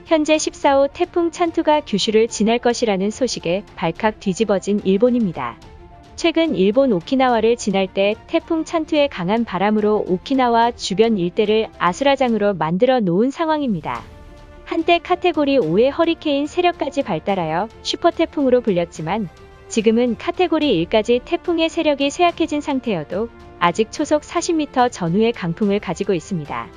현재 14호 태풍 찬투가 규슈를 지날 것이라는 소식에 발칵 뒤집어진 일본입니다. 최근 일본 오키나와를 지날 때 태풍 찬투의 강한 바람으로 오키나와 주변 일대를 아수라장으로 만들어 놓은 상황입니다. 한때 카테고리 5의 허리케인 세력까지 발달하여 슈퍼태풍으로 불렸지만 지금은 카테고리 1까지 태풍의 세력이 쇠약해진 상태여도 아직 초속 40m 전후의 강풍을 가지고 있습니다.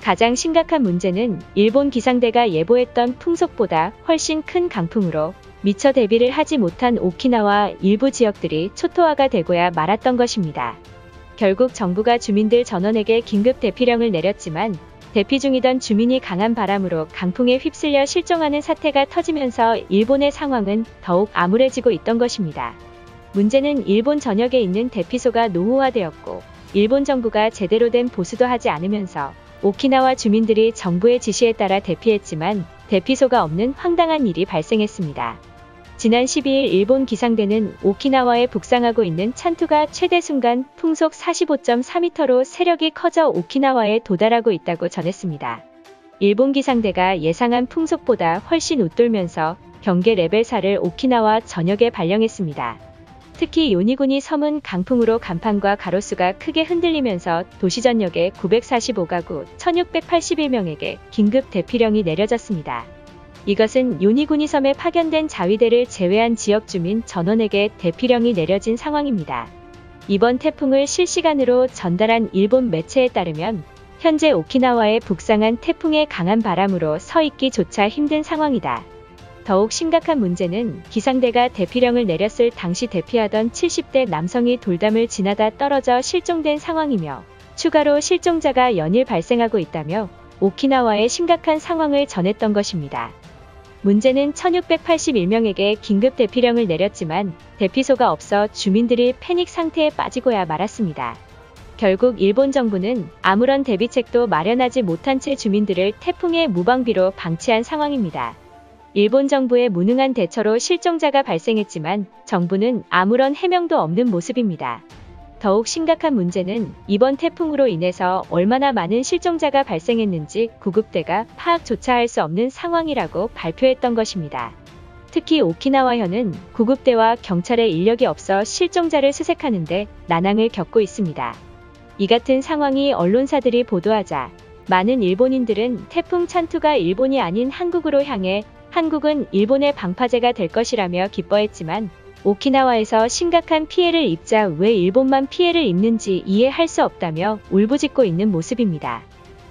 가장 심각한 문제는 일본 기상대가 예보했던 풍속보다 훨씬 큰 강풍으로 미처 대비를 하지 못한 오키나와 일부 지역들이 초토화가 되고야 말았던 것입니다. 결국 정부가 주민들 전원에게 긴급 대피령을 내렸지만 대피 중이던 주민이 강한 바람으로 강풍에 휩쓸려 실종하는 사태가 터지면서 일본의 상황은 더욱 암울해지고 있던 것입니다. 문제는 일본 전역에 있는 대피소가 노후화되었고 일본 정부가 제대로 된 보수도 하지 않으면서 오키나와 주민들이 정부의 지시에 따라 대피했지만 대피소가 없는 황당한 일이 발생했습니다. 지난 12일 일본 기상대는 오키나와에 북상하고 있는 찬투가 최대 순간 풍속 45.4m로 세력이 커져 오키나와에 도달하고 있다고 전했습니다. 일본 기상대가 예상한 풍속보다 훨씬 웃돌면서 경계 레벨 4를 오키나와 전역에 발령했습니다. 특히 요니구니 섬은 강풍으로 간판과 가로수가 크게 흔들리면서 도시 전역에 945가구 1681명에게 긴급 대피령이 내려졌습니다. 이것은 요니구니 섬에 파견된 자위대를 제외한 지역 주민 전원에게 대피령이 내려진 상황입니다. 이번 태풍을 실시간으로 전달한 일본 매체에 따르면 현재 오키나와에 북상한 태풍의 강한 바람으로 서 있기조차 힘든 상황이다. 더욱 심각한 문제는 기상대가 대피령을 내렸을 당시 대피하던 70대 남성이 돌담을 지나다 떨어져 실종된 상황이며 추가로 실종자가 연일 발생하고 있다며 오키나와의 심각한 상황을 전했던 것입니다. 문제는 1681명에게 긴급 대피령을 내렸지만 대피소가 없어 주민들이 패닉 상태에 빠지고야 말았습니다. 결국 일본 정부는 아무런 대비책도 마련하지 못한 채 주민들을 태풍의 무방비로 방치한 상황입니다. 일본 정부의 무능한 대처로 실종자가 발생했지만 정부는 아무런 해명도 없는 모습입니다. 더욱 심각한 문제는 이번 태풍으로 인해서 얼마나 많은 실종자가 발생했는지 구급대가 파악조차 할 수 없는 상황이라고 발표했던 것입니다. 특히 오키나와현은 구급대와 경찰의 인력이 없어 실종자를 수색하는데 난항을 겪고 있습니다. 이 같은 상황이 언론사들이 보도하자 많은 일본인들은 태풍 찬투가 일본이 아닌 한국으로 향해 한국은 일본의 방파제가 될 것이라며 기뻐했지만 오키나와에서 심각한 피해를 입자 왜 일본만 피해를 입는지 이해할 수 없다며 울부짖고 있는 모습입니다.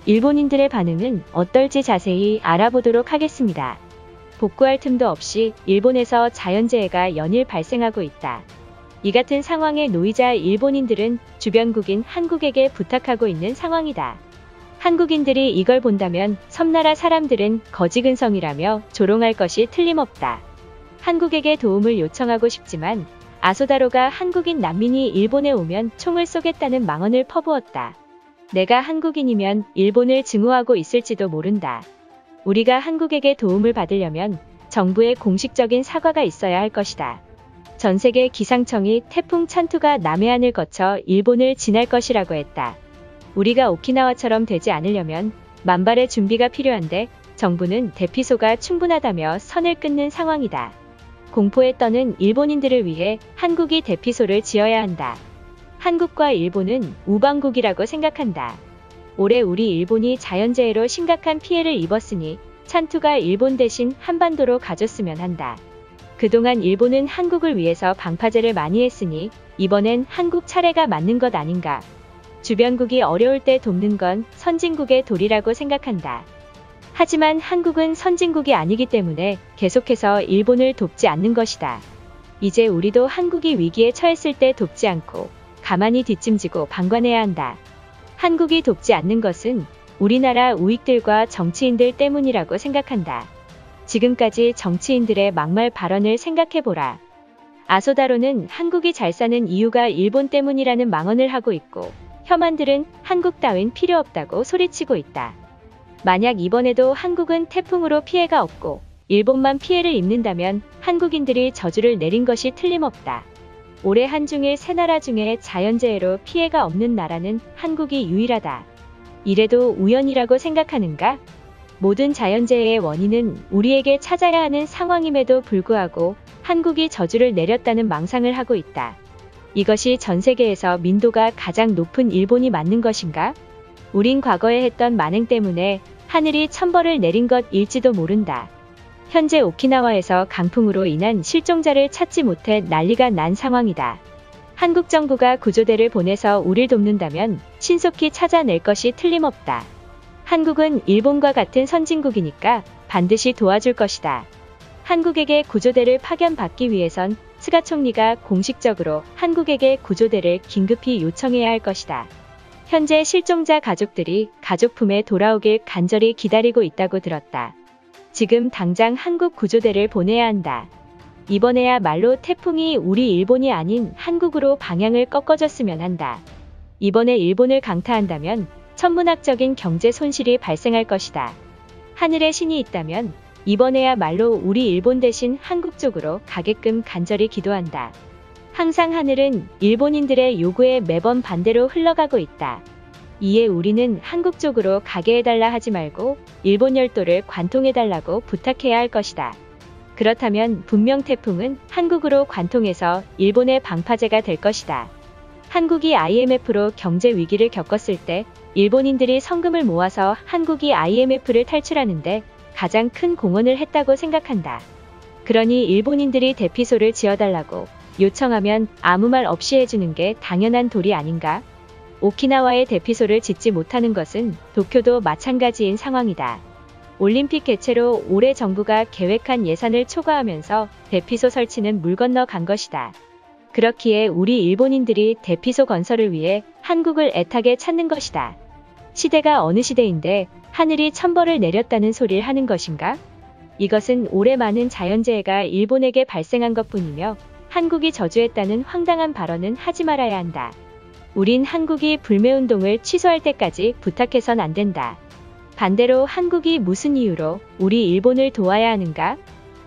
일본인들의 반응은 어떨지 자세히 알아보도록 하겠습니다. 복구할 틈도 없이 일본에서 자연재해가 연일 발생하고 있다. 이 같은 상황에 놓이자 일본인들은 주변국인 한국에게 부탁하고 있는 상황이다. 한국인들이 이걸 본다면 섬나라 사람들은 거지근성이라며 조롱할 것이 틀림없다. 한국에게 도움을 요청하고 싶지만 아소다로가 한국인 난민이 일본에 오면 총을 쏘겠다는 망언을 퍼부었다. 내가 한국인이면 일본을 증오하고 있을지도 모른다. 우리가 한국에게 도움을 받으려면 정부의 공식적인 사과가 있어야 할 것이다. 전 세계 기상청이 태풍 찬투가 남해안을 거쳐 일본을 지날 것이라고 했다. 우리가 오키나와처럼 되지 않으려면 만발의 준비가 필요한데 정부는 대피소가 충분하다며 선을 끊는 상황이다. 공포에 떠는 일본인들을 위해 한국이 대피소를 지어야 한다. 한국과 일본은 우방국이라고 생각한다. 올해 우리 일본이 자연재해로 심각한 피해를 입었으니 찬투가 일본 대신 한반도로 가줬으면 한다. 그동안 일본은 한국을 위해서 방파제를 많이 했으니 이번엔 한국 차례가 맞는 것 아닌가. 주변국이 어려울 때 돕는 건 선진국의 도리라고 생각한다. 하지만 한국은 선진국이 아니기 때문에 계속해서 일본을 돕지 않는 것이다. 이제 우리도 한국이 위기에 처했을 때 돕지 않고 가만히 뒷짐지고 방관해야 한다. 한국이 돕지 않는 것은 우리나라 우익들과 정치인들 때문이라고 생각한다. 지금까지 정치인들의 막말 발언을 생각해보라. 아소다로는 한국이 잘 사는 이유가 일본 때문이라는 망언을 하고 있고 혐한들은 한국 따윈 필요 없다고 소리치고 있다. 만약 이번에도 한국은 태풍으로 피해가 없고 일본만 피해를 입는다면 한국인들이 저주를 내린 것이 틀림없다. 올해 한중일 세 나라 중에 자연재해로 피해가 없는 나라는 한국이 유일하다. 이래도 우연이라고 생각하는가? 모든 자연재해의 원인은 우리에게 찾아야 하는 상황임에도 불구하고 한국이 저주를 내렸다는 망상을 하고 있다. 이것이 전 세계에서 민도가 가장 높은 일본이 맞는 것인가? 우린 과거에 했던 만행 때문에 하늘이 천벌을 내린 것일지도 모른다. 현재 오키나와에서 강풍으로 인한 실종자를 찾지 못해 난리가 난 상황이다. 한국 정부가 구조대를 보내서 우릴 돕는다면 신속히 찾아낼 것이 틀림없다. 한국은 일본과 같은 선진국이니까 반드시 도와줄 것이다. 한국에게 구조대를 파견받기 위해선 스가 총리가 공식적으로 한국에게 구조대를 긴급히 요청해야 할 것이다. 현재 실종자 가족들이 가족품에 돌아오길 간절히 기다리고 있다고 들었다. 지금 당장 한국 구조대를 보내야 한다. 이번에야말로 태풍이 우리 일본이 아닌 한국으로 방향을 꺾어줬으면 한다. 이번에 일본을 강타한다면 천문학적인 경제 손실이 발생할 것이다. 하늘에 신이 있다면 이번에야말로 우리 일본 대신 한국 쪽으로 가게끔 간절히 기도한다. 항상 하늘은 일본인들의 요구에 매번 반대로 흘러가고 있다. 이에 우리는 한국 쪽으로 가게 해달라 하지 말고 일본 열도를 관통해달라고 부탁해야 할 것이다. 그렇다면 분명 태풍은 한국으로 관통해서 일본의 방파제가 될 것이다. 한국이 IMF로 경제 위기를 겪었을 때 일본인들이 성금을 모아서 한국이 IMF를 탈출하는데 가장 큰 공헌을 했다고 생각한다. 그러니 일본인들이 대피소를 지어달라고 요청하면 아무 말 없이 해주는 게 당연한 도리 아닌가? 오키나와에 대피소를 짓지 못하는 것은 도쿄도 마찬가지인 상황이다. 올림픽 개최로 올해 정부가 계획한 예산을 초과하면서 대피소 설치는 물 건너 간 것이다. 그렇기에 우리 일본인들이 대피소 건설을 위해 한국을 애타게 찾는 것이다. 시대가 어느 시대인데 하늘이 천벌을 내렸다는 소리를 하는 것인가? 이것은 올해 많은 자연재해가 일본에게 발생한 것뿐이며 한국이 저주했다는 황당한 발언은 하지 말아야 한다. 우린 한국이 불매운동을 취소할 때까지 부탁해선 안 된다. 반대로 한국이 무슨 이유로 우리 일본을 도와야 하는가?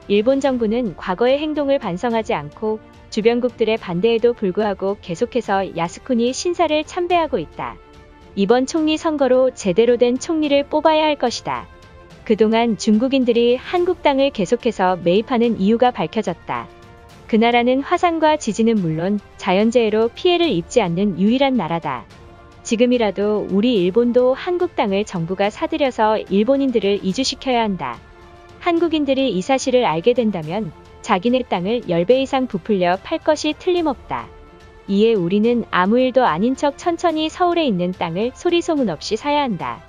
일본 정부는 과거의 행동을 반성하지 않고 주변국들의 반대에도 불구하고 계속해서 야스쿠니 신사를 참배하고 있다. 이번 총리 선거로 제대로 된 총리를 뽑아야 할 것이다. 그동안 중국인들이 한국 땅을 계속해서 매입하는 이유가 밝혀졌다. 그 나라는 화산과 지진은 물론 자연재해로 피해를 입지 않는 유일한 나라다. 지금이라도 우리 일본도 한국 땅을 정부가 사들여서 일본인들을 이주시켜야 한다. 한국인들이 이 사실을 알게 된다면 자기네 땅을 10배 이상 부풀려 팔 것이 틀림없다. 이에 우리는 아무 일도 아닌 척 천천히 서울에 있는 땅을 소리소문 없이 사야 한다.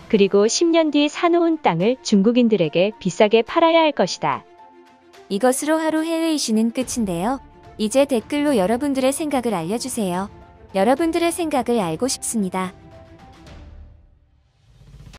그리고 10년 뒤 사놓은 땅을 중국인들에게 비싸게 팔아야 할 것이다. 이것으로 하루 해외 이슈는 끝인데요. 이제 댓글로 여러분들의 생각을 알려주세요. 여러분들의 생각을 알고 싶습니다.